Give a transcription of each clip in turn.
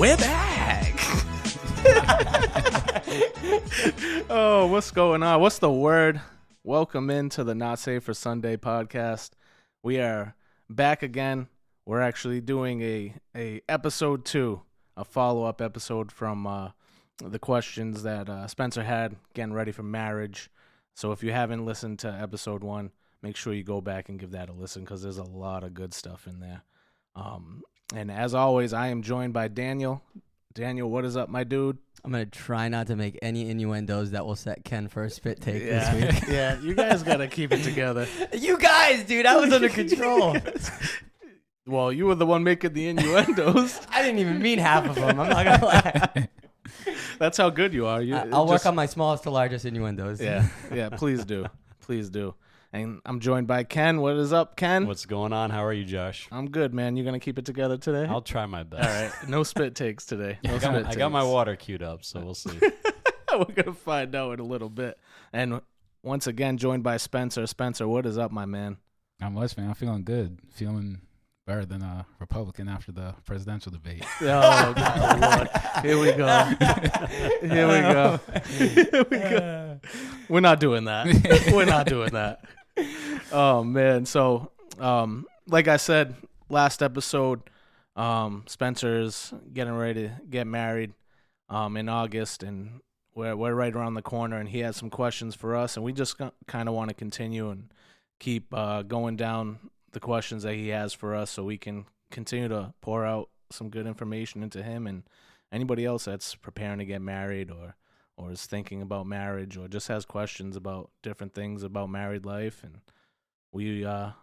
We're back. Oh, what's going on? What's the word? Welcome into the Not Safe for Sunday podcast. We are back again. We're actually doing a episode 2, a follow-up episode from the questions that Spencer had getting ready for marriage. So if you haven't listened to episode 1, make sure you go back and give that a listen because there's a lot of good stuff in there. And as always, I am joined by Daniel. Daniel, what is up, my dude? I'm going to try not to make any innuendos that will set Ken for a spit take this week. Yeah, you guys got to keep it together. You guys, dude, I was under control. Well, you were the one making the innuendos. I didn't even mean half of them. I'm not going to lie. That's how good you are. I'll work on my smallest to largest innuendos. Yeah, please do. Please do. And I'm joined by Ken. What is up, Ken? What's going on? How are you, Josh? I'm good, man. You going to keep it together today? I'll try my best. All right. No spit takes today. I got my water queued up, so we'll see. We're going to find out in a little bit. And once again, joined by Spencer. Spencer, what is up, my man? Not much, man. I'm feeling good. Feeling better than a Republican after the presidential debate. Oh, God, Lord. Here we go. Here we go. Here we go. We're not doing that. We're not doing that. Oh, man. So, like I said, last episode, Spencer's getting ready to get married in August, and we're right around the corner, and he has some questions for us, and we just kind of want to continue and keep going down the questions that he has for us so we can continue to pour out some good information into him and anybody else that's preparing to get married or is thinking about marriage or just has questions about different things about married life. And we're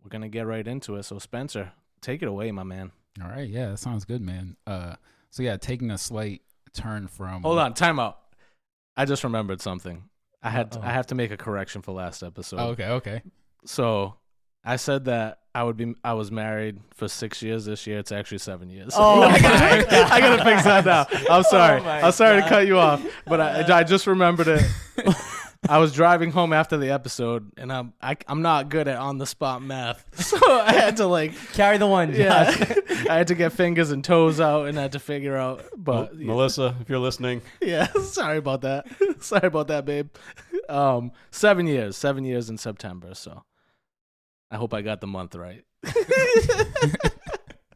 going to get right into it. So Spencer, take it away, my man. All right. Yeah, that sounds good, man. So yeah, taking a slight turn from... Hold on. Time out. I just remembered something. I have to make a correction for last episode. Oh, okay. So I said that I was married for 6 years this year. It's actually 7 years. Oh, my God. I gotta fix that now. I'm sorry. I'm sorry to cut you off, but I just remembered it. I was driving home after the episode, and I'm not good at on the spot math, so I had to carry the one. Yeah, I had to get fingers and toes out, and had to figure out. But Melissa, if you're listening, yeah, sorry about that. Sorry about that, babe. 7 years. 7 years in September. So. I hope I got the month right.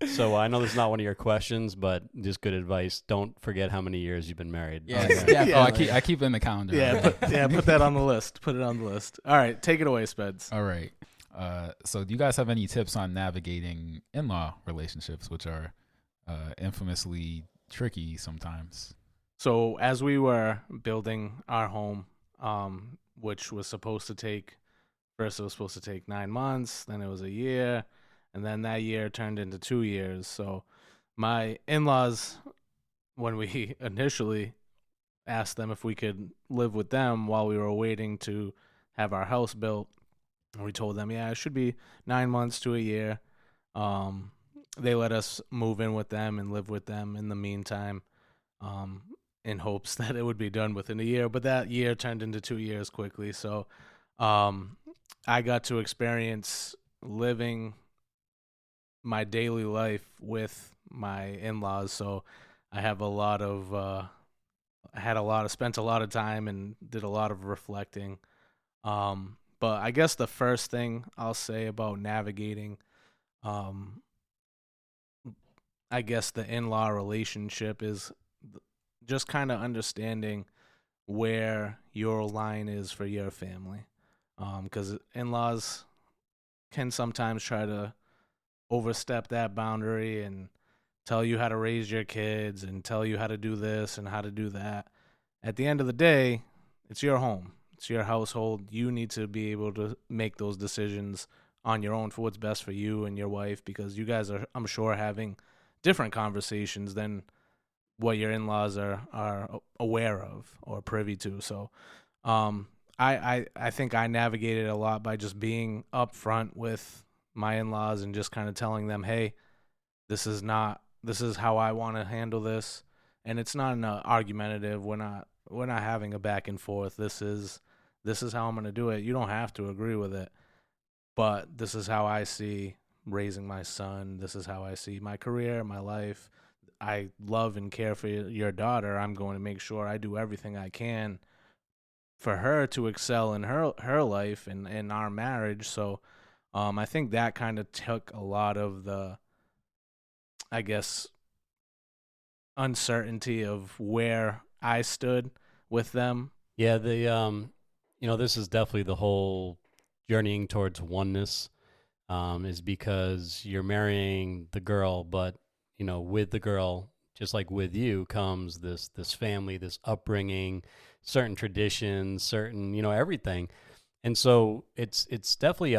So I know this is not one of your questions, but just good advice. Don't forget how many years you've been married. Yeah. Yeah. I keep it in the calendar. Yeah, put that on the list. Put it on the list. All right, take it away, Speds. All right. So do you guys have any tips on navigating in-law relationships, which are infamously tricky sometimes? So as we were building our home, which was supposed to take... First, it was supposed to take 9 months, then it was a year, and then that year turned into 2 years. So my in-laws, when we initially asked them if we could live with them while we were waiting to have our house built, we told them, yeah, it should be 9 months to a year. They let us move in with them and live with them in the meantime, in hopes that it would be done within a year. But that year turned into 2 years quickly. So I got to experience living my daily life with my in-laws. So I have spent a lot of time and did a lot of reflecting. But I guess the first thing I'll say about navigating, I guess the in-law relationship is just kind of understanding where your line is for your family. Because in-laws can sometimes try to overstep that boundary and tell you how to raise your kids and tell you how to do this and how to do that. At the end of the day, it's your home. It's your household. You need to be able to make those decisions on your own for what's best for you and your wife, because you guys are, I'm sure, having different conversations than what your in-laws are aware of or privy to. So, I think I navigated a lot by just being upfront with my in-laws and just kind of telling them, hey, this is how I want to handle this. And it's not an argumentative. We're not having a back and forth. This is how I'm going to do it. You don't have to agree with it, but this is how I see raising my son. This is how I see my career, my life. I love and care for your daughter, I'm going to make sure I do everything I can for her to excel in her life and in our marriage. So I think that kind of took a lot of the, I guess, uncertainty of where I stood with them. Yeah, this is definitely the whole journeying towards oneness, is because you're marrying the girl, but with the girl, just like with you, comes this family, this upbringing, certain traditions, certain everything, and so it's definitely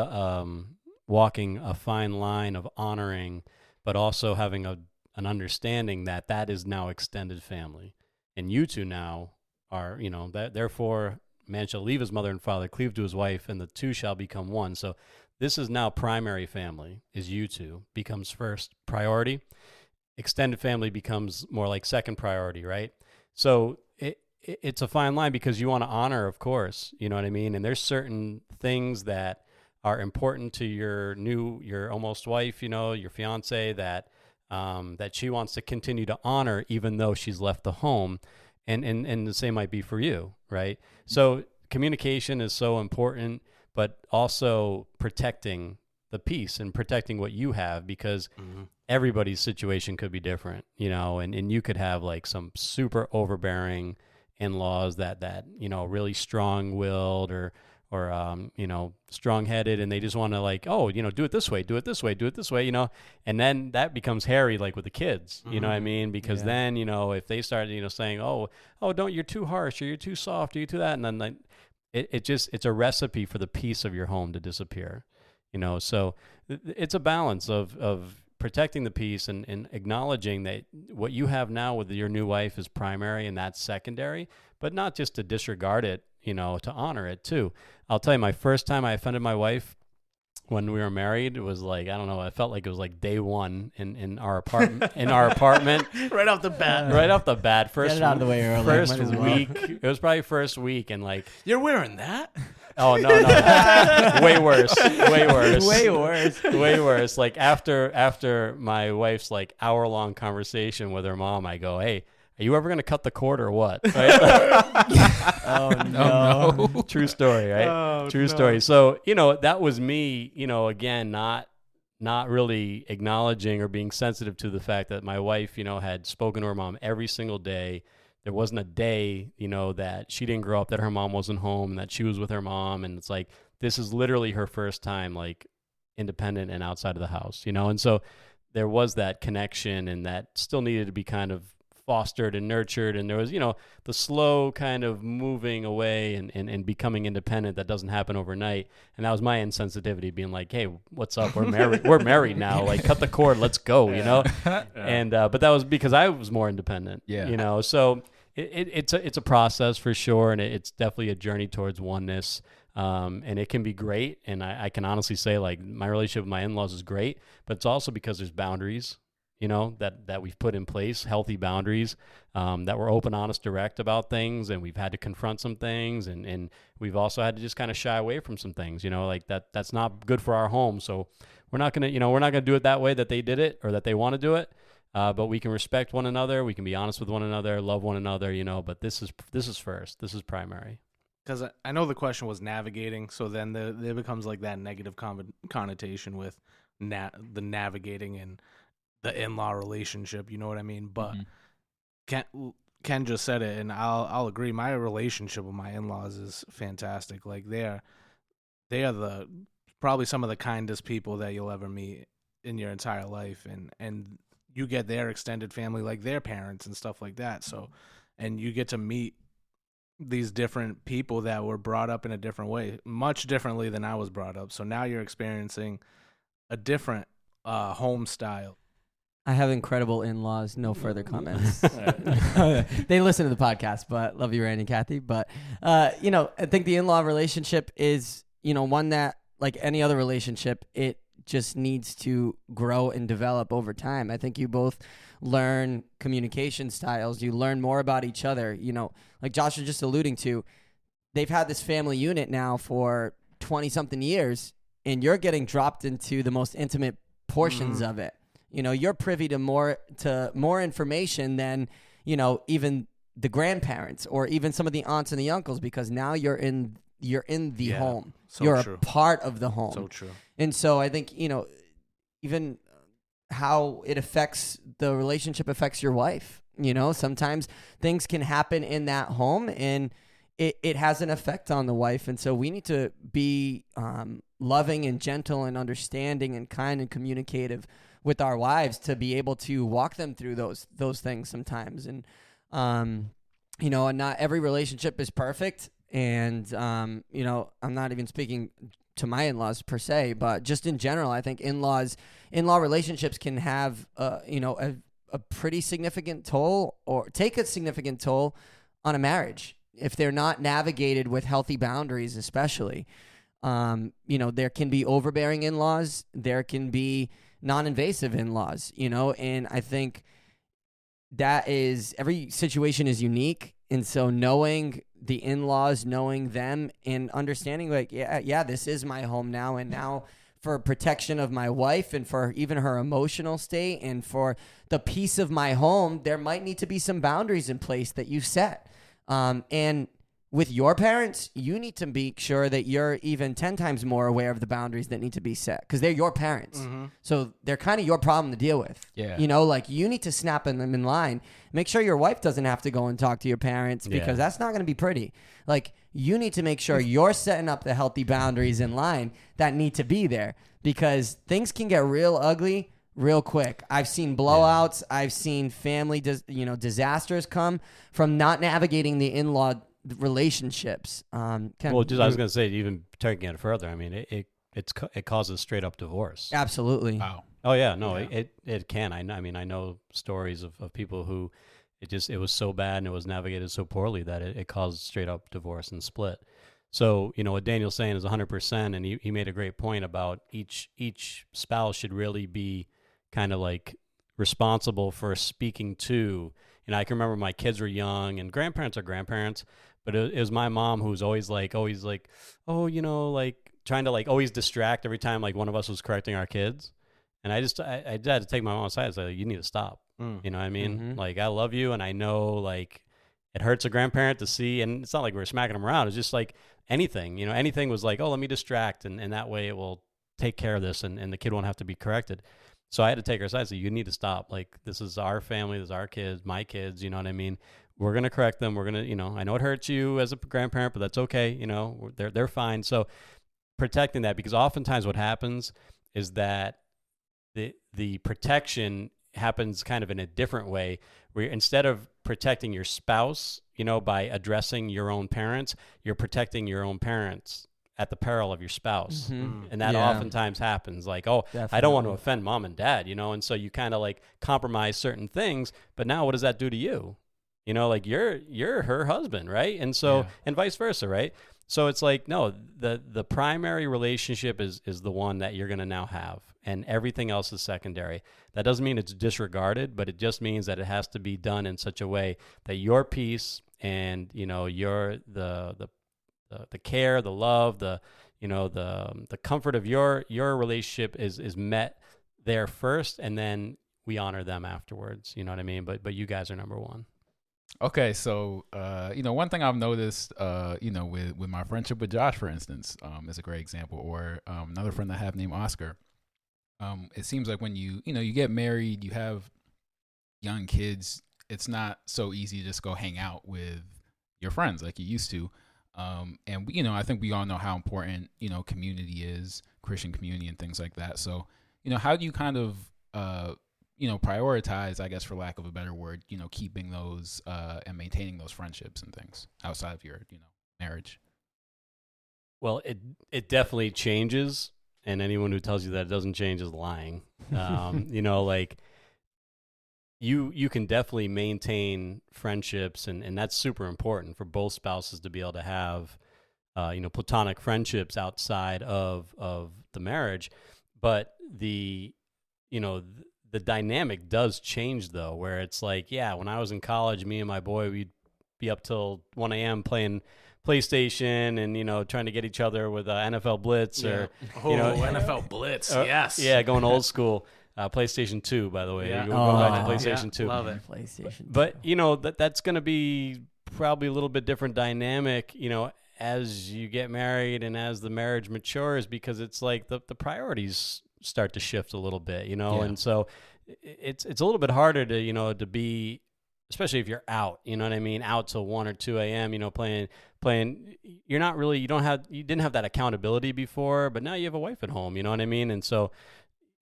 walking a fine line of honoring, but also having an understanding that is now extended family, and you two now are that therefore man shall leave his mother and father, cleave to his wife, and the two shall become one. So this is now primary family, is you two, becomes first priority. Extended family becomes more like second priority, right? So it's a fine line because you want to honor, of course, you know what I mean? And there's certain things that are important to your almost wife, your fiance, that she wants to continue to honor even though she's left the home. And the same might be for you, right? So communication is so important, but also protecting the peace and protecting what you have, because everybody's situation could be different, and you could have like some super overbearing in-laws that really strong-willed or strong-headed, and they just want to do it this way, do it this way, do it this way, and then that becomes hairy, like with the kids, you know what I mean? Because then, if they start, saying, oh, don't, you're too harsh, or you're too soft, or you're too that, and then it's a recipe for the peace of your home to disappear, so it's a balance of protecting the peace and acknowledging that what you have now with your new wife is primary and that's secondary, but not just to disregard it, to honor it too. I'll tell you, my first time I offended my wife when we were married, it was like, I don't know, I felt like it was like day one in our apartment, Right off the bat. Right off the bat. Get it out of the way early. First week. It was probably first week, and like, you're wearing that? Oh, no. Way worse. Like after my wife's like hour-long conversation with her mom, I go, hey, are you ever going to cut the cord or what? Right? Oh, no. True story, right? Oh, True story. So, that was me, again, not really acknowledging or being sensitive to the fact that my wife, had spoken to her mom every single day. There wasn't a day, that she didn't grow up that her mom wasn't home and that she was with her mom. And it's like, this is literally her first time, like, independent and outside of the house, and so there was that connection, and that still needed to be kind of fostered and nurtured. And there was, the slow kind of moving away and becoming independent that doesn't happen overnight. And that was my insensitivity, being like, hey, what's up? We're married. We're married now. Like, cut the cord. Let's go, And, but that was because I was more independent, so it's a process for sure. And it's definitely a journey towards oneness. And it can be great. And I can honestly say, like, my relationship with my in-laws is great, but it's also because there's boundaries, that we've put in place, healthy boundaries, that we're open, honest, direct about things. And we've had to confront some things, and we've also had to just kind of shy away from some things, like that's not good for our home. So we're not going to do it that way that they did it or that they want to do it. But we can respect one another. We can be honest with one another, love one another, but this is first. This is primary. Because I know the question was navigating, so then there becomes like that negative connotation with the navigating and the in-law relationship, you know what I mean? But Ken just said it, and I'll agree. My relationship with my in-laws is fantastic. Like they are probably some of the kindest people that you'll ever meet in your entire life, and you get their extended family, like their parents and stuff like that. So, and you get to meet these different people that were brought up in a different way, much differently than I was brought up. So now you're experiencing a different home style. I have incredible in-laws. No further comments. They listen to the podcast, but love you, Randy and Kathy. But, I think the in-law relationship is, one that, like any other relationship, it just needs to grow and develop over time. I think you both learn communication styles. You learn more about each other. Like Josh was just alluding to, they've had this family unit now for 20-something years, and you're getting dropped into the most intimate portions of it. You know, you're privy to more information than, you know, even the grandparents or even some of the aunts and the uncles, because now you're in the home. So you're true. a part of the home. So true. And so I think, you know, even how it affects the relationship affects your wife. You know, sometimes things can happen in that home and it has an effect on the wife. And so we need to be loving and gentle and understanding and kind and communicative with our wives to be able to walk them through those things sometimes. And, you know, and not every relationship is perfect. And, you know, I'm not even speaking to my in-laws per se, but just in general, I think in-law relationships can have, you know, a pretty significant toll or take a significant toll on a marriage if they're not navigated with healthy boundaries, especially. You know, there can be overbearing in-laws. There can be non-invasive in-laws, you know, and I think that is, every situation is unique. And so knowing the in-laws, knowing them and understanding like, yeah, this is my home now. And now for protection of my wife and for even her emotional state and for the peace of my home, there might need to be some boundaries in place that you set. And with your parents, you need to be sure that you're even 10 times more aware of the boundaries that need to be set because they're your parents. Mm-hmm. So they're kind of your problem to deal with. Yeah. You know, like you need to snap them in line. Make sure your wife doesn't have to go and talk to your parents because that's not going to be pretty. Like you need to make sure you're setting up the healthy boundaries in line that need to be there because things can get real ugly real quick. I've seen blowouts. I've seen family, disasters come from not navigating the in-law relationships. I was going to say, even taking it further, I mean, it causes straight up divorce. Absolutely. Wow. Oh yeah, no, it can. I know stories of people who it was so bad and it was navigated so poorly that it caused straight up divorce and split. So, you know, what Daniel's saying is 100%, and he made a great point about each spouse should really be kind of like responsible for speaking to. And I can remember my kids were young, and grandparents are grandparents, but it was my mom who was always like, oh, you know, like trying to like always distract every time like one of us was correcting our kids. And I had to take my mom aside and say, you need to stop. You know what I mean? Mm-hmm. Like, I love you, and I know like it hurts a grandparent to see, and it's not like we're smacking them around. It's just like anything was like, oh, let me distract, and that way it will take care of this, and the kid won't have to be corrected. So I had to take her aside and say, you need to stop. Like, this is our family. This is our kids, my kids. You know what I mean? We're going to correct them. We're going to, you know, I know it hurts you as a grandparent, but that's okay. You know, they're fine. So protecting that, because oftentimes what happens is that the protection happens kind of in a different way, where instead of protecting your spouse, you know, by addressing your own parents, you're protecting your own parents at the peril of your spouse. Mm-hmm. And that oftentimes happens, like, oh, definitely. I don't want to offend mom and dad, you know, and so you kind of like compromise certain things, but now what does that do to you? You know, like you're her husband, right? And so, and vice versa, right? So it's like, no, the primary relationship is the one that you're going to now have, and everything else is secondary. That doesn't mean it's disregarded, but it just means that it has to be done in such a way that your peace and, you know, the care, the love, the comfort of your relationship is met there first, and then we honor them afterwards. You know what I mean? But you guys are number one. Okay, so one thing I've noticed, with my friendship with Josh, for instance, is a great example, or another friend I have named Oscar. It seems like when you get married, you have young kids, it's not so easy to just go hang out with your friends like you used to. And I think we all know how important, community is, Christian community and things like that. So, how do you kind of, prioritize, I guess, for lack of a better word, keeping those and maintaining those friendships and things outside of your, marriage? Well, it definitely changes. And anyone who tells you that it doesn't change is lying. Like you can definitely maintain friendships, and that's super important for both spouses to be able to have, platonic friendships outside of the marriage. But the dynamic does change, though, where it's like, when I was in college, me and my boy, we'd be up till 1 a.m. playing PlayStation and, trying to get each other with NFL Blitz or, NFL Blitz. Yes. Yeah. Going old school. PlayStation 2, by the way. Yeah. Go back to Oh. PlayStation 2. Love it. PlayStation. But that's going to be probably a little bit different dynamic, as you get married and as the marriage matures, because it's like the priorities start to shift a little bit, Yeah. and so it's a little bit harder to to be, especially if you're out, you know what I mean, out till 1 or 2 a.m. Playing. You're not really, you didn't have that accountability before, but now you have a wife at home, you know what I mean, and so.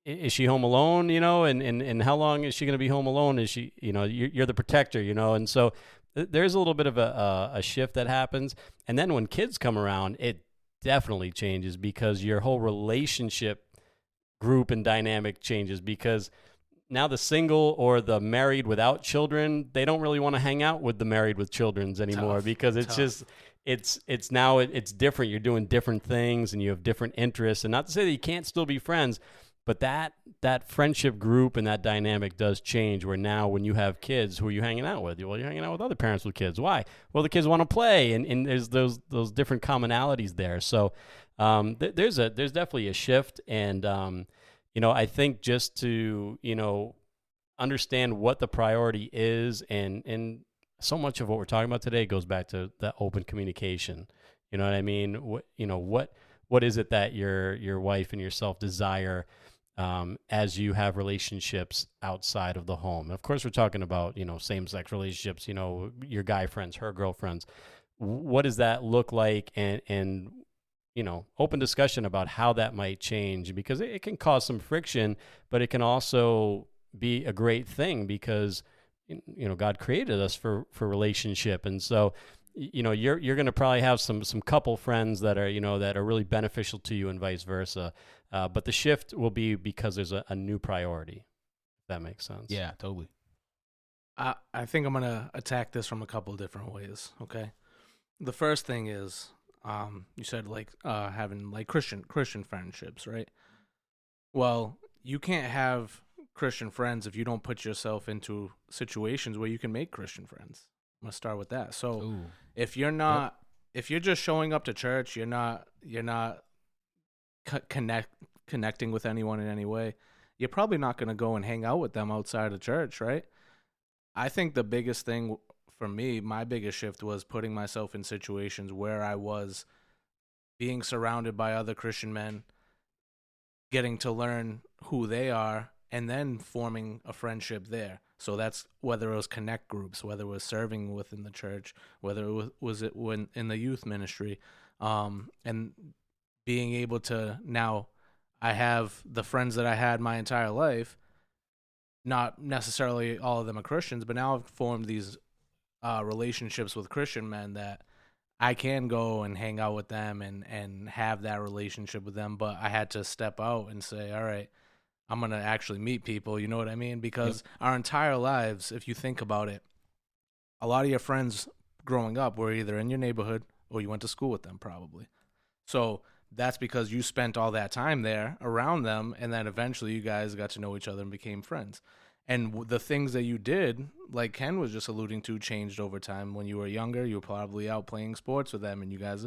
Is she home alone, and how long is she going to be home alone? Is she, you're the protector, and so there's a little bit of a shift that happens. And then when kids come around, it definitely changes because your whole relationship group and dynamic changes, because now the single or the married without children, they don't really want to hang out with the married with children's anymore. Tough. Because it's just, it's now it's different. You're doing different things and you have different interests, and not to say that you can't still be friends, but that friendship group and that dynamic does change, where now when you have kids, who are you hanging out with? Well, you're hanging out with other parents with kids. Why? Well, the kids want to play, and there's those different commonalities there. So there's definitely a shift, and I think just to understand what the priority is, and so much of what we're talking about today goes back to that open communication. You know what I mean? What is it that your wife and yourself desire as you have relationships outside of the home? Of course, we're talking about, same-sex relationships, your guy friends, her girlfriends. What does that look like? And open discussion about how that might change, because it can cause some friction, but it can also be a great thing, because, God created us for relationship. And so, you're going to probably have some couple friends that are, that are really beneficial to you, and vice versa. But the shift will be because there's a new priority, if that makes sense. Yeah, totally. I think I'm going to attack this from a couple of different ways, okay? The first thing is, you said having Christian friendships, right? Well, you can't have Christian friends if you don't put yourself into situations where you can make Christian friends. I'm going to start with that. So Ooh. if you're not, if you're just showing up to church, you're not connecting with anyone in any way, you're probably not going to go and hang out with them outside of church, right? I think the biggest thing for me, my biggest shift, was putting myself in situations where I was being surrounded by other Christian men, getting to learn who they are, and then forming a friendship there. So that's whether it was connect groups, whether it was serving within the church, whether it was when in the youth ministry, and being able to, now I have the friends that I had my entire life, not necessarily all of them are Christians, but now I've formed these relationships with Christian men that I can go and hang out with them and have that relationship with them. But I had to step out and say, all right, I'm going to actually meet people. You know what I mean? Because our entire lives, if you think about it, a lot of your friends growing up were either in your neighborhood or you went to school with them probably. So that's because you spent all that time there around them, and then eventually you guys got to know each other and became friends. And the things that you did, like Ken was just alluding to, changed over time. When you were younger, you were probably out playing sports with them, and you guys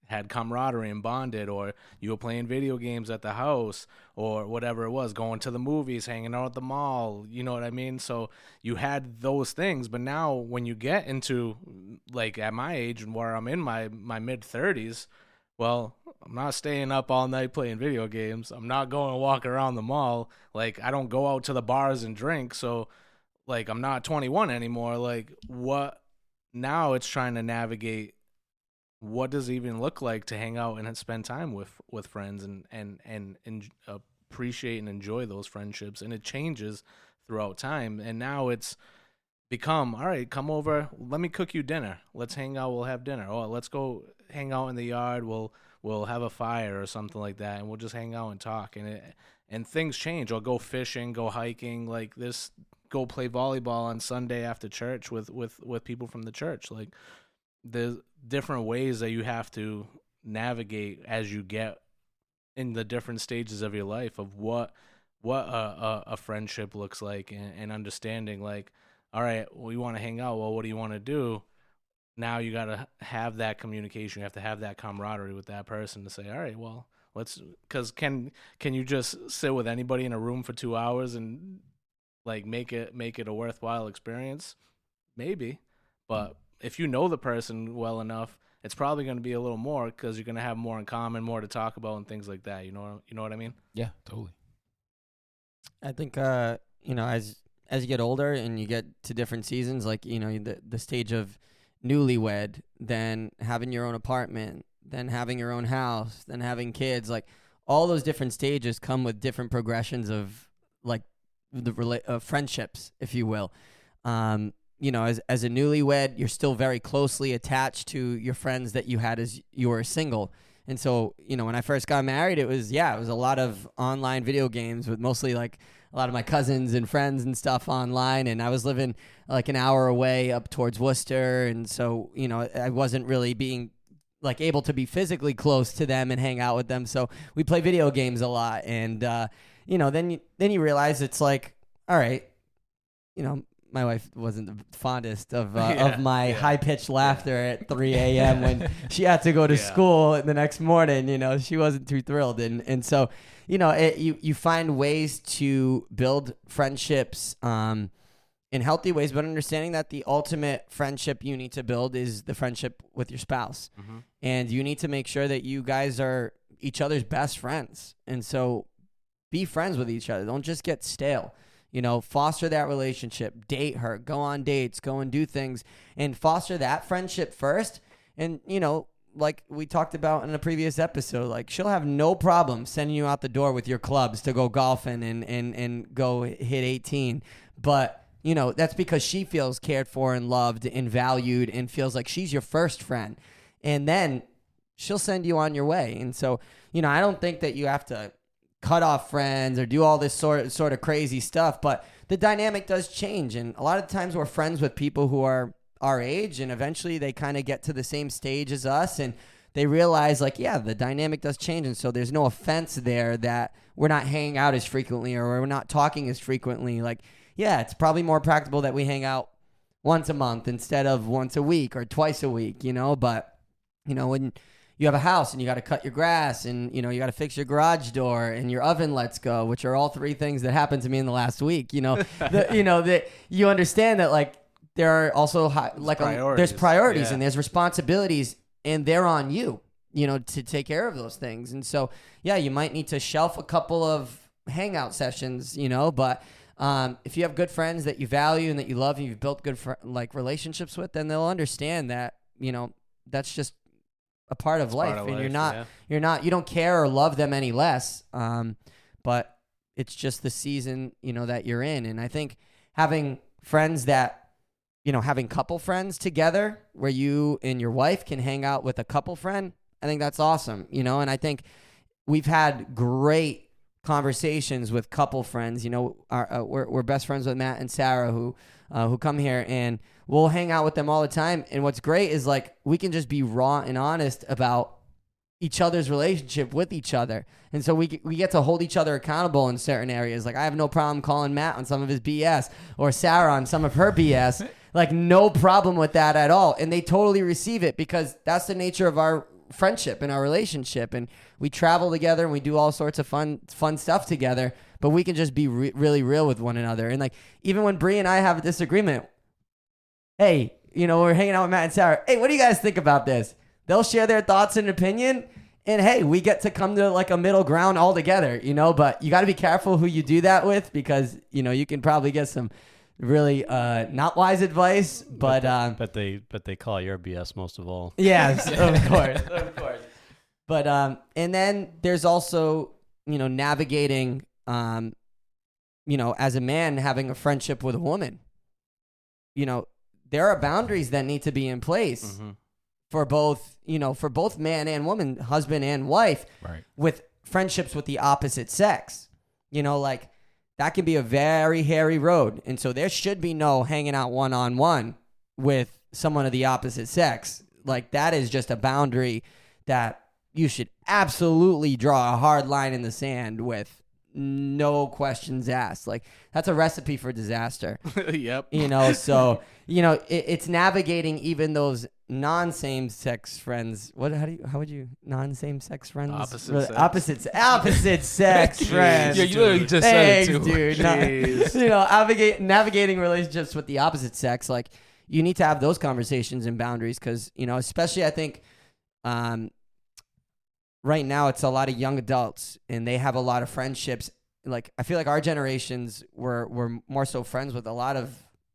had camaraderie and bonded, or you were playing video games at the house, or whatever it was, going to the movies, hanging out at the mall, you know what I mean? So you had those things, but now when you get into, like at my age, and where I'm in my mid-30s, well, I'm not staying up all night playing video games. I'm not going to walk around the mall. Like, I don't go out to the bars and drink. So, like, I'm not 21 anymore. Like, what? Now it's trying to navigate what does it even look like to hang out and spend time with friends and appreciate and enjoy those friendships. And it changes throughout time. And now it's become, all right, come over, let me cook you dinner. Let's hang out, we'll have dinner. Oh, let's go hang out in the yard, we'll have a fire or something like that, and we'll just hang out and talk. And things change. Or go fishing, go hiking, like this, go play volleyball on Sunday after church with people from the church. Like, there's different ways that you have to navigate as you get in the different stages of your life of what a friendship looks like, and understanding, like, all right, we want to hang out. Well, what do you want to do? Now you got to have that communication. You have to have that camaraderie with that person to say, all right, well, Because can you just sit with anybody in a room for 2 hours and like make it a worthwhile experience? Maybe, but if you know the person well enough, it's probably going to be a little more because you're going to have more in common, more to talk about, and things like that. You know what I mean? Yeah, totally. I think as you get older and you get to different seasons, like the stage of newlywed, then having your own apartment, then having your own house, then having kids, like all those different stages come with different progressions of like the friendships, if you will. As a newlywed, you're still very closely attached to your friends that you had as you were single. And so, when I first got married, it was a lot of online video games with mostly like a lot of my cousins and friends and stuff online. And I was living like an hour away up towards Worcester. And so, I wasn't really being like able to be physically close to them and hang out with them. So we play video games a lot. And, then you realize it's like, all right, my wife wasn't the fondest of my high-pitched laughter at 3 a.m. when she had to go to school the next morning. She wasn't too thrilled. And so, you find ways to build friendships in healthy ways, but understanding that the ultimate friendship you need to build is the friendship with your spouse. Mm-hmm. And you need to make sure that you guys are each other's best friends. And so be friends with each other. Don't just get stale. Foster that relationship, date her, go on dates, go and do things, and foster that friendship first. And, like we talked about in a previous episode, like she'll have no problem sending you out the door with your clubs to go golfing and go hit 18. But, that's because she feels cared for and loved and valued and feels like she's your first friend. And then she'll send you on your way. And so, I don't think that you have to cut off friends or do all this sort of crazy stuff, but the dynamic does change. And a lot of times we're friends with people who are our age, and eventually they kind of get to the same stage as us, and they realize like, the dynamic does change. And so there's no offense there that we're not hanging out as frequently or we're not talking as frequently. Like, it's probably more practical that we hang out once a month instead of once a week or twice a week, but when you have a house and you got to cut your grass and, you got to fix your garage door and your oven lets go, which are all three things that happened to me in the last week. That you understand that like there are also there's priorities and there's responsibilities and they're on you, to take care of those things. And so, you might need to shelf a couple of hangout sessions, but if you have good friends that you value and that you love and you've built good relationships with, then they'll understand that, that's just a part of life, and you don't care or love them any less. But it's just the season, that you're in. And I think having friends having couple friends together where you and your wife can hang out with a couple friend, I think that's awesome, and I think we've had great conversations with couple friends. We're best friends with Matt and Sarah who come here, and we'll hang out with them all the time. And what's great is like we can just be raw and honest about each other's relationship with each other. And so we get to hold each other accountable in certain areas. Like I have no problem calling Matt on some of his BS or Sarah on some of her BS. Like no problem with that at all. And they totally receive it because that's the nature of our friendship and our relationship. And we travel together and we do all sorts of fun stuff together, but we can just be really real with one another. And like, even when Bree and I have a disagreement, hey, we're hanging out with Matt and Sarah. Hey, what do you guys think about this? They'll share their thoughts and opinion. And hey, we get to come to like a middle ground all together, but you got to be careful who you do that with because, you can probably get some really not wise advice, but they call your BS most of all. Yes, of course. But and then there's also, navigating as a man having a friendship with a woman. There are boundaries that need to be in place. Mm-hmm. For both man and woman, husband and wife, right. With friendships with the opposite sex, like that can be a very hairy road. And so there should be no hanging out one-on-one with someone of the opposite sex. Like that is just a boundary that you should absolutely draw a hard line in the sand with no questions asked. Like that's a recipe for disaster. Yep. So, it's navigating even those non-same-sex friends. How would you non-same-sex friends? Opposite sex friends. Yeah, you literally just Thanks, said it too. dude. Navigating relationships with the opposite sex, like you need to have those conversations and boundaries because especially I think right now it's a lot of young adults and they have a lot of friendships. Like I feel like our generations were more so friends with a lot of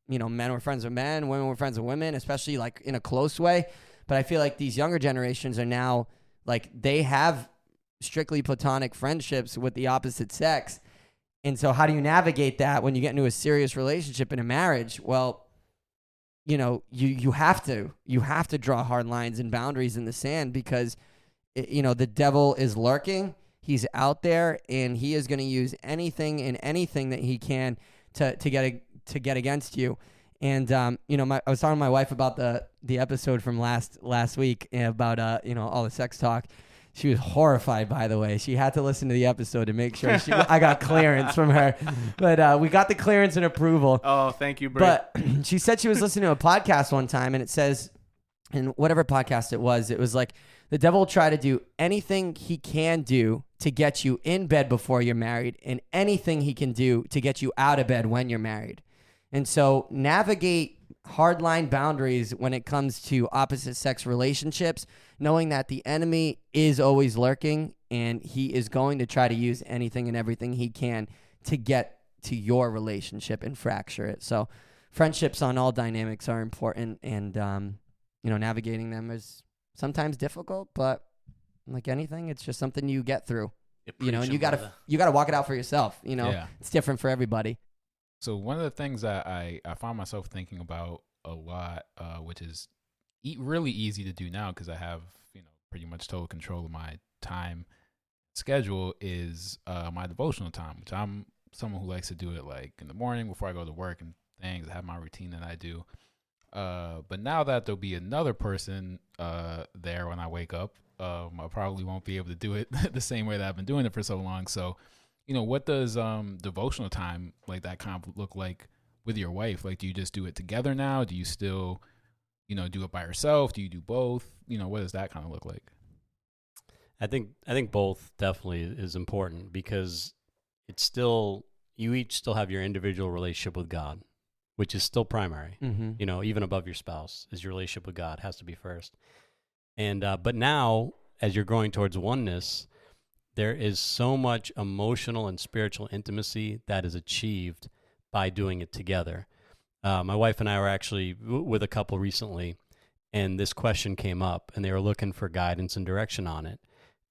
men were friends with men, women were friends with women, especially like in a close way. But I feel like these younger generations are now like they have strictly platonic friendships with the opposite sex. And so how do you navigate that when you get into a serious relationship in a marriage? Well, you have to draw hard lines and boundaries in the sand because the devil is lurking. He's out there and he is going to use anything and anything that he can to get against you. And I was talking to my wife about the episode from last week about all the sex talk. She was horrified, by the way. She had to listen to the episode to make sure I got clearance from her. But we got the clearance and approval. Oh, thank you, Bri. But she said she was listening to a podcast one time, and it says, in whatever podcast it was like, the devil will try to do anything he can do to get you in bed before you're married and anything he can do to get you out of bed when you're married. And so navigate hardline boundaries when it comes to opposite sex relationships, knowing that the enemy is always lurking and he is going to try to use anything and everything he can to get to your relationship and fracture it. So friendships on all dynamics are important, and navigating them is sometimes difficult, but like anything, it's just something you get through. And you gotta walk it out for yourself. It's different for everybody. So one of the things that I find myself thinking about a lot, which is really easy to do now because I have pretty much total control of my time schedule, is my devotional time, which I'm someone who likes to do it like in the morning before I go to work and things. I have my routine that I do. But now that there'll be another person there when I wake up, I probably won't be able to do it the same way that I've been doing it for so long. So, what does devotional time like that kind of look like with your wife? Like, do you just do it together now? Do you still, do it by yourself? Do you do both? What does that kind of look like? I think both definitely is important because it's still, you each still have your individual relationship with God, which is still primary. Mm-hmm. Even above your spouse, is your relationship with God has to be first. And but now, as you're growing towards oneness, there is so much emotional and spiritual intimacy that is achieved by doing it together. My wife and I were actually with a couple recently, and this question came up, and they were looking for guidance and direction on it.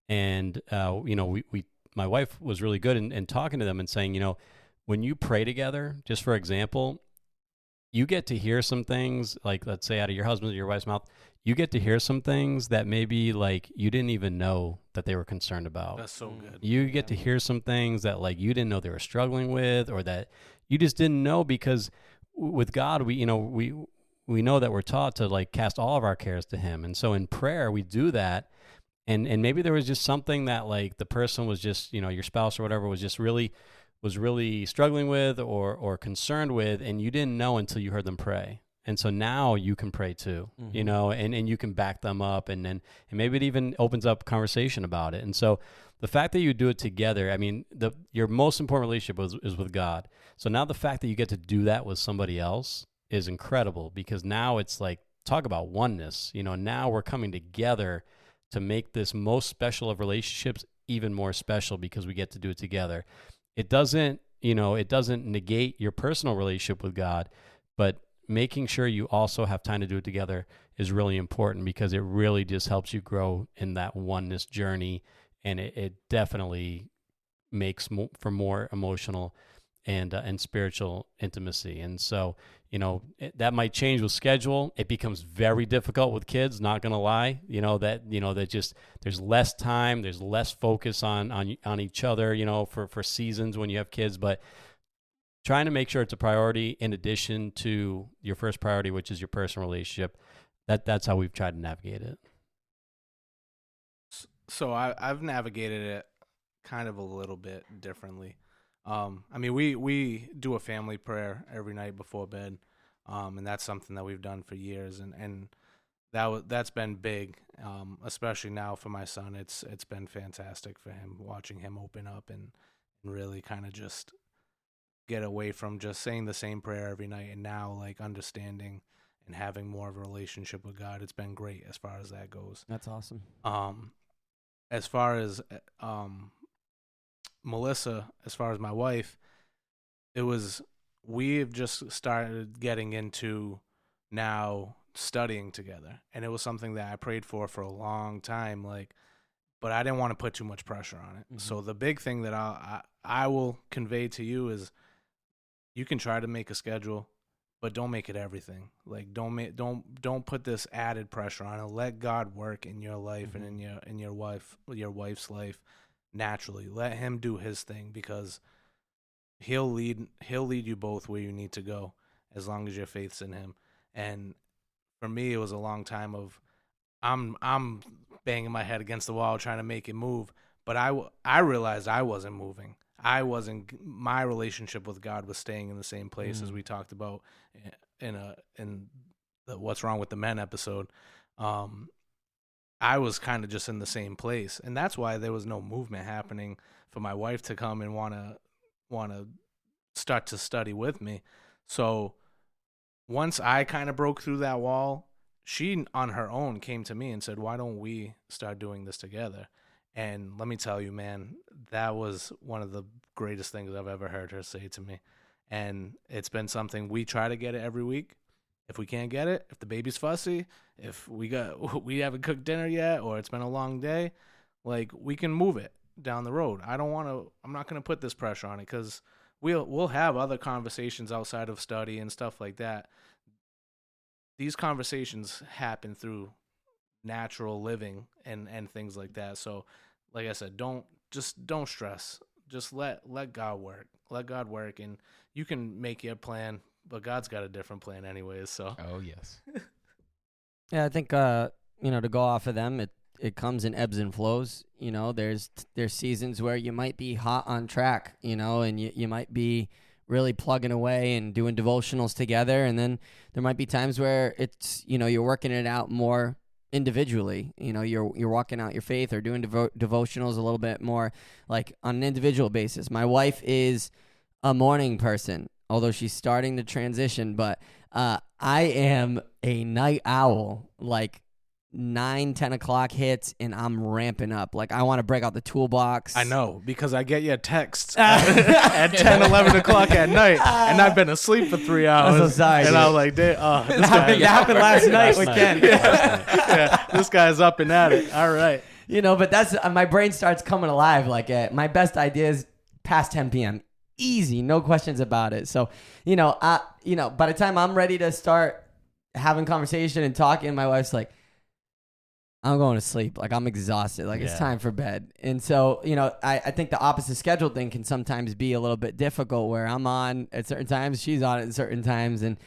And my wife was really good in talking to them and saying, when you pray together, just for example, you get to hear some things, like let's say out of your husband's or your wife's mouth, you get to hear some things that maybe like you didn't even know that they were concerned about. That's so good. You get to hear some things that like you didn't know they were struggling with, or that you just didn't know, because with God, we know that we're taught to like cast all of our cares to him. And so in prayer, we do that. And maybe there was just something that like the person was just, your spouse or whatever was really struggling with or concerned with, and you didn't know until you heard them pray. And so now you can pray too, and you can back them up, and maybe it even opens up conversation about it. And so the fact that you do it together, I mean, your most important relationship is with God. So now the fact that you get to do that with somebody else is incredible, because now it's like, talk about oneness. Now we're coming together to make this most special of relationships even more special because we get to do it together. It doesn't negate your personal relationship with God, but making sure you also have time to do it together is really important, because it really just helps you grow in that oneness journey, and it definitely makes for more emotional and spiritual intimacy. And so, that might change with schedule. It becomes very difficult with kids, not going to lie, that just, there's less time, there's less focus on each other, for seasons when you have kids, but trying to make sure it's a priority in addition to your first priority, which is your personal relationship. That's how we've tried to navigate it. So I've navigated it kind of a little bit differently. We do a family prayer every night before bed, and that's something that we've done for years. And that's been big, especially now for my son. It's been fantastic for him, watching him open up and really kind of just get away from just saying the same prayer every night, and now like understanding and having more of a relationship with God. It's been great as far as that goes. That's awesome. As far as Melissa, as far as my wife, we've just started getting into now studying together, and it was something that I prayed for a long time, like, but I didn't want to put too much pressure on it. So the big thing that I will convey to you is, you can try to make a schedule, but don't make it everything. Like, don't put this added pressure on it. Let God work in your life and in your wife's life naturally. Let him do his thing, because he'll lead you both where you need to go, as long as your faith's in him. And for me, it was a long time of I'm banging my head against the wall trying to make it move, but I realized I wasn't moving. My relationship with God was staying in the same place, as we talked about in the What's Wrong with the Men episode. I was kind of just in the same place, and that's why there was no movement happening for my wife to come and want to start to study with me. So once I kind of broke through that wall, she on her own came to me and said, "Why don't we start doing this together?" And let me tell you, man, that was one of the greatest things I've ever heard her say to me. And it's been something we try to get it every week. If we can't get it, if the baby's fussy, if we haven't cooked dinner yet, or it's been a long day, like, we can move it down the road. I'm not going to put this pressure on it, because we'll have other conversations outside of study and stuff like that. These conversations happen through natural living and things like that. So, like I said, don't stress. Just let God work. Let God work, and you can make your plan, but God's got a different plan anyways. So. Oh yes. Yeah, I think to go off of them, it comes in ebbs and flows. There's seasons where you might be hot on track, and you might be really plugging away and doing devotionals together, and then there might be times where it's you're working it out more individually. You're walking out your faith or doing devotionals a little bit more like on an individual basis. My wife is a morning person, although she's starting to transition, but I am a night owl. Like 9-10 o'clock hits and I'm ramping up. Like, I want to break out the toolbox. I know, because I get your texts at 10, 11 o'clock at night, and I've been asleep for 3 hours. I'm so sorry, and dude. I'm like, this that happened last night with Ken. Yeah, this guy's up and at it. All right. But that's my brain starts coming alive. Like, my best idea is past 10 p.m. Easy, no questions about it. So, by the time I'm ready to start having conversation and talking, my wife's like, I'm going to sleep. Like, I'm exhausted. Like, it's time for bed. And so, I think the opposite schedule thing can sometimes be a little bit difficult, where I'm on at certain times, she's on at certain times. And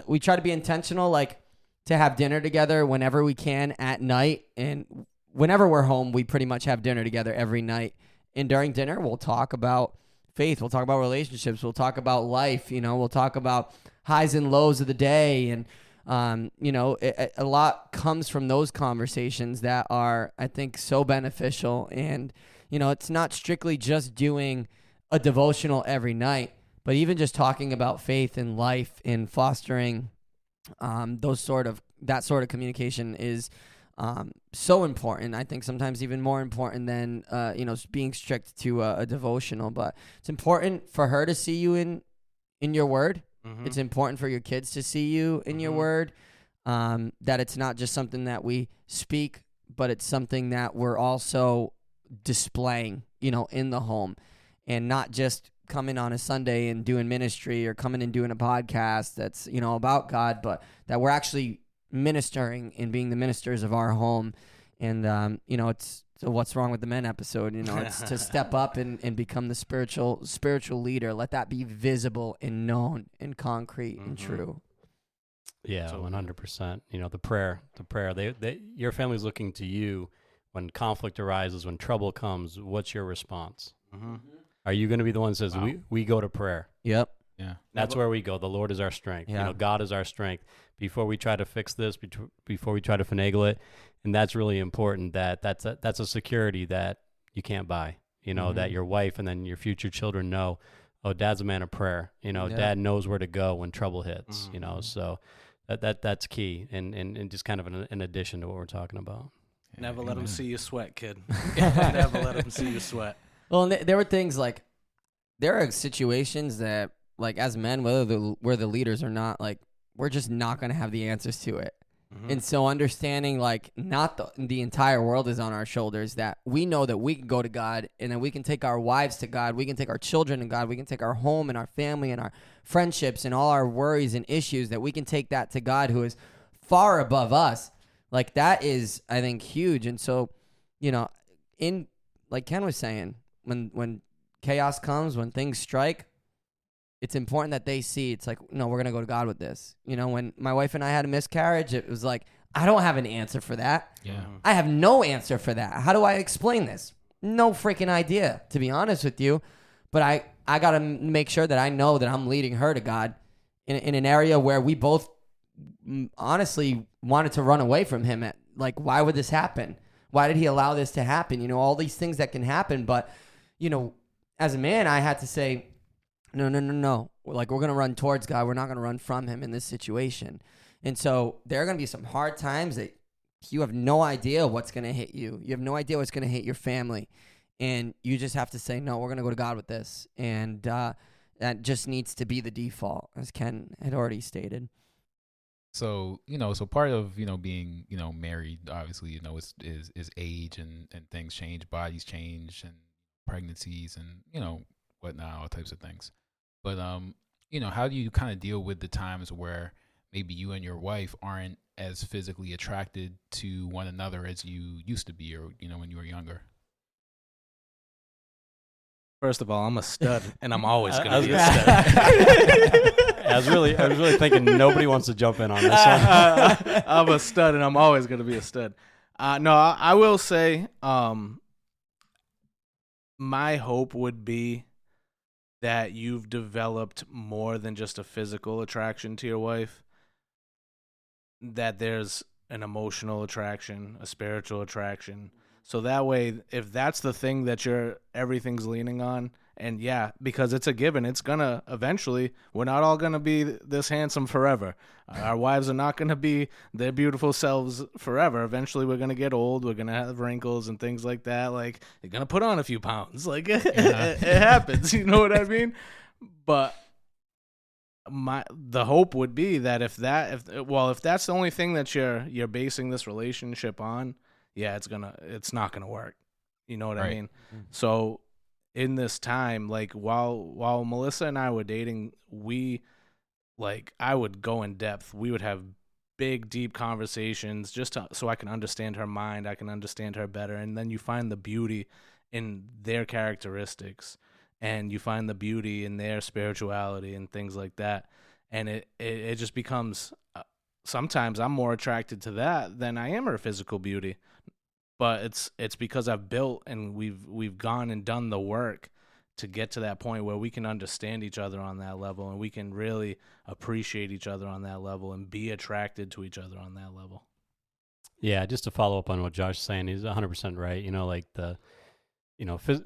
we try to be intentional, like, to have dinner together whenever we can at night. And whenever we're home, we pretty much have dinner together every night. And during dinner, we'll talk about faith. We'll talk about relationships. We'll talk about life. We'll talk about highs and lows of the day. And a lot comes from those conversations that are, I think, so beneficial. And, it's not strictly just doing a devotional every night, but even just talking about faith and life and fostering that sort of communication is so important. I think sometimes even more important than, being strict to a devotional. But it's important for her to see you in your word. Mm-hmm. It's important for your kids to see you in your word, that it's not just something that we speak, but it's something that we're also displaying, in the home, and not just coming on a Sunday and doing ministry or coming and doing a podcast that's, about God, but that we're actually ministering and being the ministers of our home. And, it's so What's Wrong with the Men episode, it's to step up and become the spiritual leader. Let that be visible and known and concrete and true. Yeah, 100%. The prayer, your family's looking to you when conflict arises, when trouble comes. What's your response? Mm-hmm. Are you going to be the one that says, we go to prayer? Yep. Yeah. That's where we go. The Lord is our strength. Yeah. God is our strength. Before we try to fix this, before we try to finagle it, and that's really important. That's a security that you can't buy. That your wife and then your future children know. Oh, Dad's a man of prayer. Dad knows where to go when trouble hits. So that's key, and just kind of an addition to what we're talking about. Never let them see you sweat, kid. Never let them see you sweat. Well, and there were things like, there are situations that, like, as men, whether we're the leaders or not, like, we're just not going to have the answers to it. And so understanding, like, not the entire world is on our shoulders, that we know that we can go to God, and then we can take our wives to God, we can take our children to God, we can take our home and our family and our friendships and all our worries and issues, that we can take that to God, who is far above us. Like, that is, I think, huge. And so, in, like Ken was saying, when chaos comes, when things strike, it's important that they see, it's like, no, we're going to go to God with this. When my wife and I had a miscarriage, it was like, I don't have an answer for that. Yeah. I have no answer for that. How do I explain this? No freaking idea, to be honest with you. But I got to make sure that I know that I'm leading her to God in an area where we both honestly wanted to run away from him. Like, why would this happen? Why did he allow this to happen? All these things that can happen. But, as a man, I had to say, no. Like, we're going to run towards God. We're not going to run from him in this situation. And so there are going to be some hard times that you have no idea what's going to hit you. You have no idea what's going to hit your family. And you just have to say, no, we're going to go to God with this. And that just needs to be the default, as Ken had already stated. So, so part of, being, married, obviously, is age and things change, bodies change, and pregnancies and, whatnot, all types of things. But, how do you kind of deal with the times where maybe you and your wife aren't as physically attracted to one another as you used to be, or, when you were younger? First of all, I'm a stud, and I'm always going to be a stud. I was really thinking nobody wants to jump in on this one. I'm a stud, and I'm always going to be a stud. No, I will say, my hope would be that you've developed more than just a physical attraction to your wife, that there's an emotional attraction, a spiritual attraction. So that way, if that's the thing that everything's leaning on, and yeah, because it's a given, it's gonna eventually, we're not all gonna be this handsome forever. Our wives are not gonna be their beautiful selves forever. Eventually, we're gonna get old. We're gonna have wrinkles and things like that. Like, you're gonna put on a few pounds. Like, it happens. You know what I mean? But the hope would be that if that's the only thing that you're basing this relationship on, yeah, it's not gonna work. You know what I mean? So in this time, like, while Melissa and I were dating, I would go in depth. We would have big, deep conversations so I can understand her mind. I can understand her better. And then you find the beauty in their characteristics, and you find the beauty in their spirituality and things like that. And it just becomes, sometimes I'm more attracted to that than I am her physical beauty. But it's because I've built and we've gone and done the work to get to that point where we can understand each other on that level, and we can really appreciate each other on that level and be attracted to each other on that level. Yeah, just to follow up on what Josh is saying, he's 100% right. Like the,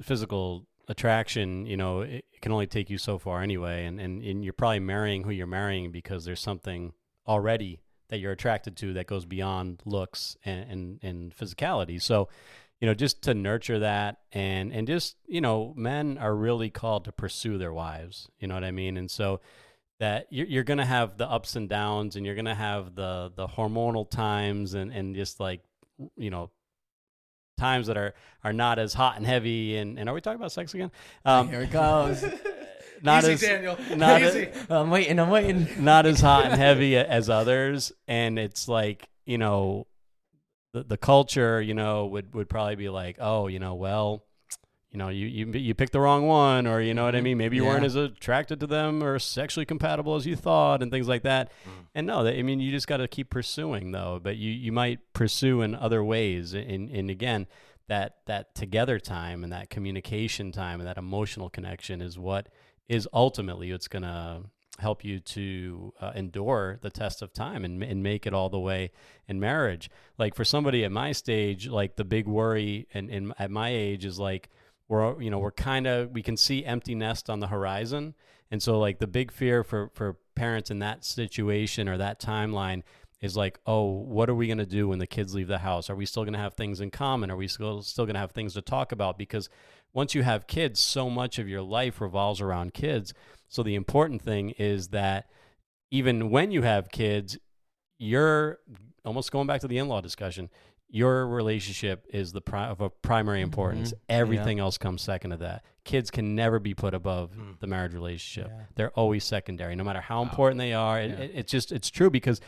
physical attraction, it can only take you so far anyway, and you're probably marrying who you're marrying because there's something already that you're attracted to that goes beyond looks and physicality. So, just to nurture that and just, men are really called to pursue their wives. You know what I mean? And so that you're going to have the ups and downs, and you're going to have the hormonal times and just like, times that are not as hot and heavy. And are we talking about sex again? Here it goes. Not easy, as, Daniel. Not easy. I'm waiting. Not as hot and heavy as others. And it's like, the culture, would probably be like, oh, well, you picked the wrong one, or you know what I mean? Maybe you weren't as attracted to them or sexually compatible as you thought, and things like that. And no, you just got to keep pursuing though. But you might pursue in other ways. And again, that together time and that communication time and that emotional connection is what is ultimately it's going to help you to endure the test of time and make it all the way in marriage. Like for somebody at my stage, like the big worry and at my age is like we're kind of, we can see empty nest on the horizon. And so like the big fear for parents in that situation or that timeline is like, oh, what are we going to do when the kids leave the house? Are we still going to have things in common? Are we still going to have things to talk about? Because once you have kids, so much of your life revolves around kids. So the important thing is that even when you have kids, you're almost going back to the in-law discussion. Your relationship is of a primary importance. Everything else comes second to that. Kids can never be put above the marriage relationship. Yeah. They're always secondary, no matter how important they are. It's true because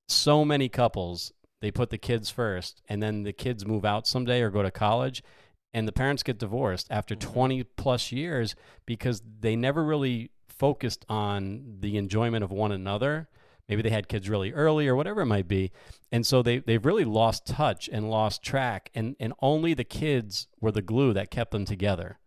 so many couples, they put the kids first, and then the kids move out someday or go to college, and the parents get divorced after 20 plus years because they never really focused on the enjoyment of one another. Maybe they had kids really early or whatever it might be. And so they've really lost touch and lost track. And only the kids were the glue that kept them together.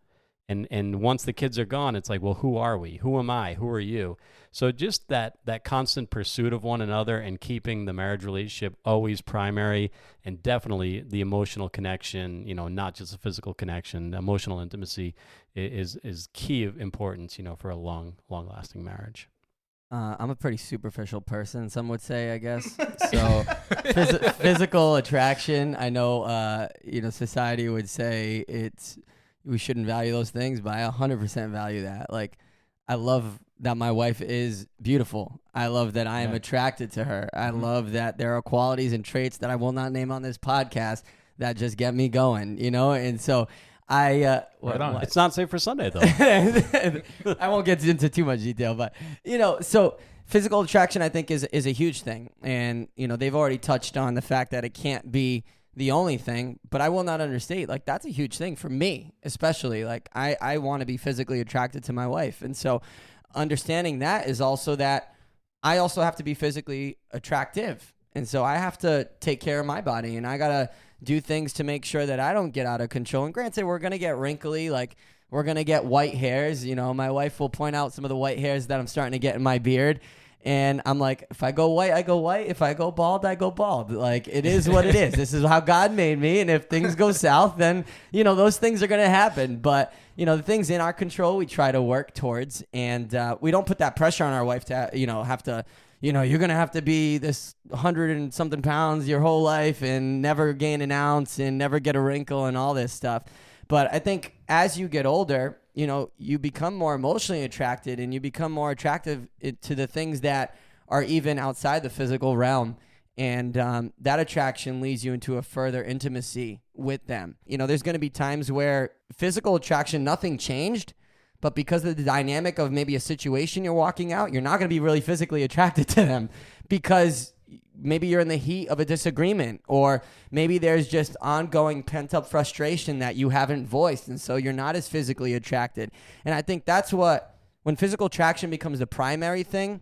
And once the kids are gone, it's like, well, who are we? Who am I? Who are you? So just that constant pursuit of one another and keeping the marriage relationship always primary, and definitely the emotional connection, not just a physical connection, emotional intimacy is key of importance, for a long-lasting marriage. I'm a pretty superficial person, some would say, I guess. So physical attraction, I know, society would say we shouldn't value those things, but I 100% value that. Like, I love that my wife is beautiful. I love that I am attracted to her. I love that there are qualities and traits that I will not name on this podcast that just get me going, And so it's not safe for Sunday though. I won't get into too much detail, but so physical attraction I think is a huge thing, and they've already touched on the fact that it can't be the only thing, but I will not understate, like, that's a huge thing for me, especially. Like, I want to be physically attracted to my wife, and so understanding that is also that I also have to be physically attractive, and so I have to take care of my body, and I gotta do things to make sure that I don't get out of control. And granted, we're gonna get wrinkly, like we're gonna get white hairs. My wife will point out some of the white hairs that I'm starting to get in my beard. And I'm like, if I go white, I go white. If I go bald, I go bald. Like, it is what it is. This is how God made me. And if things go south, then, those things are going to happen. But, the things in our control, we try to work towards. And we don't put that pressure on our wife to, have to, you're going to have to be this 100 and something pounds your whole life and never gain an ounce and never get a wrinkle and all this stuff. But I think as you get older, you become more emotionally attracted, and you become more attractive to the things that are even outside the physical realm. And that attraction leads you into a further intimacy with them. There's going to be times where physical attraction, nothing changed, but because of the dynamic of maybe a situation you're walking out, you're not going to be really physically attracted to them because maybe you're in the heat of a disagreement, or maybe there's just ongoing pent-up frustration that you haven't voiced, and so you're not as physically attracted. And I think that's when physical attraction becomes the primary thing,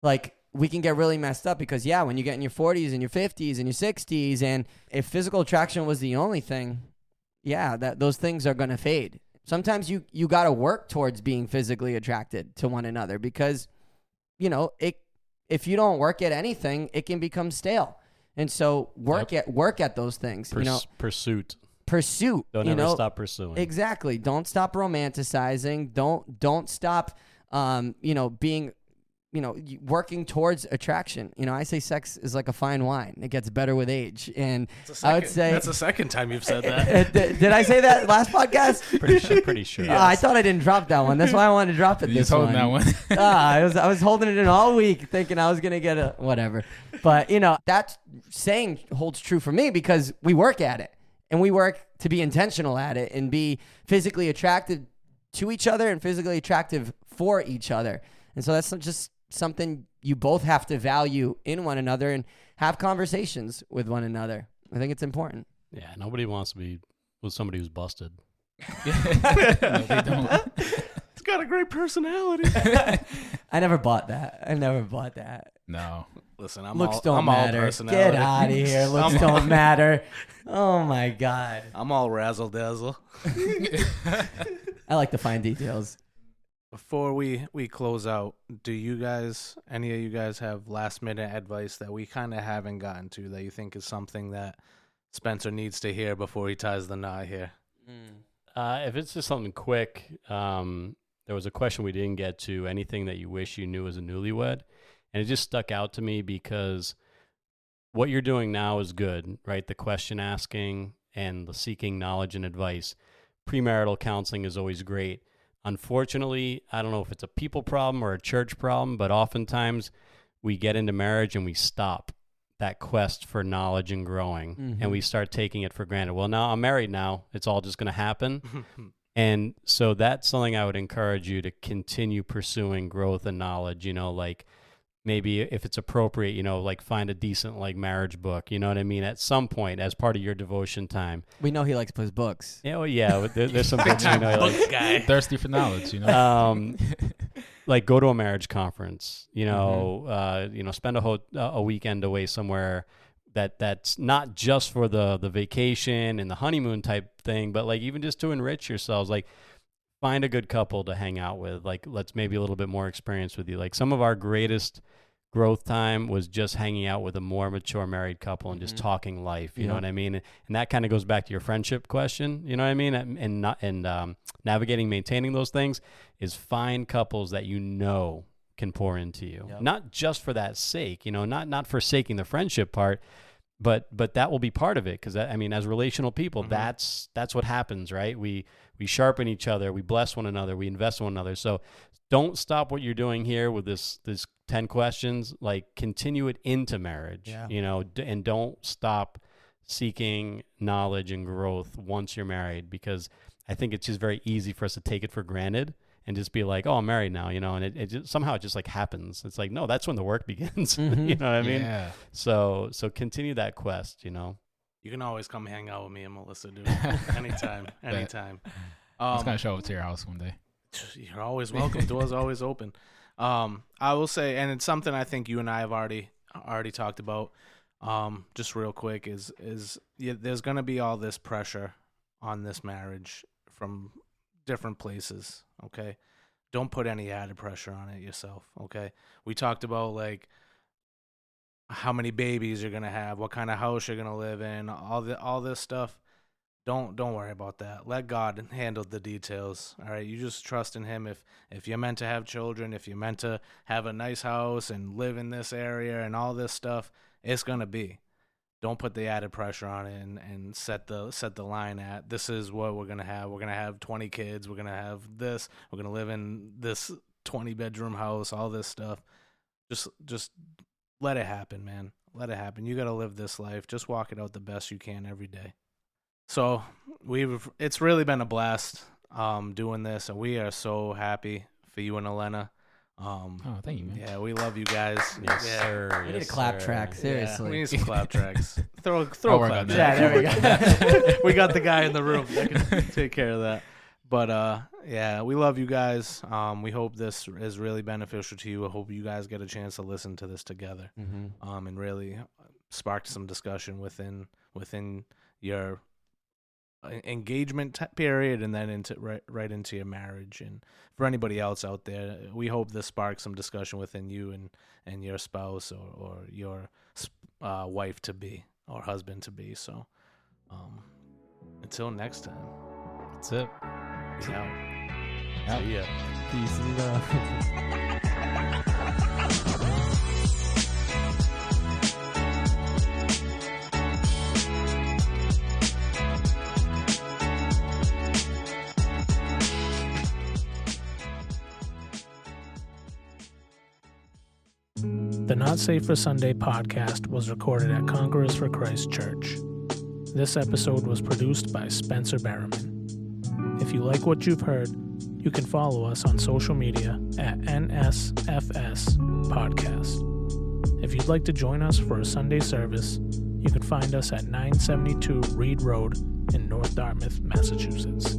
like, we can get really messed up because, when you get in your 40s and your 50s and your 60s, and if physical attraction was the only thing, those things are going to fade. Sometimes you got to work towards being physically attracted to one another because, if you don't work at anything, it can become stale. And so work at those things. Pursuit. Don't ever stop pursuing. Exactly. Don't stop romanticizing. Don't stop being working towards attraction. I say sex is like a fine wine. It gets better with age. And I would say that's the second time you've said that. Did I say that last podcast? Pretty sure. Yes. I thought I didn't drop that one. That's why I wanted to drop it this one. You holding that one? I was holding it in all week thinking I was going to get a whatever. But, that saying holds true for me because we work at it, and we work to be intentional at it and be physically attracted to each other and physically attractive for each other. And so that's just something you both have to value in one another and have conversations with one another. I think it's important. Yeah, nobody wants to be with somebody who's busted. No, they don't. He's got a great personality. I never bought that. No. Listen, I'm Looks all, don't I'm matter. all personality. Get out of here. Looks don't matter. Oh my God. I'm all razzle dazzle. I like the fine details. before we close out, do you guys, any of you guys, have last minute advice that we kind of haven't gotten to that you think is something that Spencer needs to hear before he ties the knot here? If it's just something quick, there was a question we didn't get to, anything that you wish you knew as a newlywed. And it just stuck out to me because what you're doing now is good, right? The question asking and the seeking knowledge and advice. Premarital counseling is always great. Unfortunately, I don't know if it's a people problem or a church problem, but oftentimes we get into marriage and we stop that quest for knowledge and growing, and we start taking it for granted. Well, now I'm married now. It's all just going to happen. And so that's something I would encourage you to continue pursuing growth and knowledge, like maybe if it's appropriate, like find a decent like marriage book, you know what I mean? At some point as part of your devotion time. We know he likes his books. Yeah, well, yeah, there's some books, Book guy. Thirsty for knowledge, like go to a marriage conference, spend a weekend away somewhere that's not just for the vacation and the honeymoon type thing, but like even just to enrich yourselves, like find a good couple to hang out with, like let's maybe a little bit more experience with you. Like some of our greatest growth time was just hanging out with a more mature married couple and just talking life, you know what I mean? And that kind of goes back to your friendship question, you know what I mean? And navigating, maintaining those things is find couples that can pour into you, not just for that sake, not forsaking the friendship part, but that will be part of it. Because as relational people, that's what happens, right? We sharpen each other, we bless one another, we invest in one another. So don't stop what you're doing here with this 10 questions. Like continue it into marriage, and don't stop seeking knowledge and growth once you're married, because I think it's just very easy for us to take it for granted and just be like, oh, I'm married now, and it just, somehow it just like happens. It's like, no, that's when the work begins. You know what I mean? Yeah. So continue that quest, You can always come hang out with me and Melissa, dude. Anytime. I was going to show up to your house one day. You're always welcome. Doors always open. I will say, and it's something I think you and I have already talked about, just real quick, is there's going to be all this pressure on this marriage from different places, okay? Don't put any added pressure on it yourself, okay? We talked about, like, how many babies you're going to have, what kind of house you're going to live in, all this stuff. Don't worry about that. Let God handle the details. All right, you just trust in Him. If you're meant to have children, if you're meant to have a nice house and live in this area and all this stuff, it's gonna be. Don't put the added pressure on it and set the line at this is what we're gonna have. We're gonna have 20 kids. We're gonna have this. We're gonna live in this 20-bedroom house. All this stuff. Just let it happen, man. Let it happen. You gotta live this life. Just walk it out the best you can every day. So it's really been a blast doing this, and we are so happy for you and Elena. Thank you, man. Yeah, we love you guys. Yes, sir. We need a clap track, seriously. Yeah, we need some clap tracks. Throw a clap track. Yeah, there we go. We got the guy in the room that can take care of that. But yeah, we love you guys. We hope this is really beneficial to you. I hope you guys get a chance to listen to this together, and really spark some discussion within your engagement period, and then right into your marriage. And for anybody else out there, we hope this sparks some discussion within you and your spouse or your wife to be or husband to be. So until next time, that's it. Peace out. See ya. Peace and love. The Not Safe for Sunday podcast was recorded at Conquerors for Christ Church. This episode was produced by Spencer Berriman. If you like what you've heard, you can follow us on social media at NSFS Podcast. If you'd like to join us for a Sunday service, you can find us at 972 Reed Road in North Dartmouth, Massachusetts.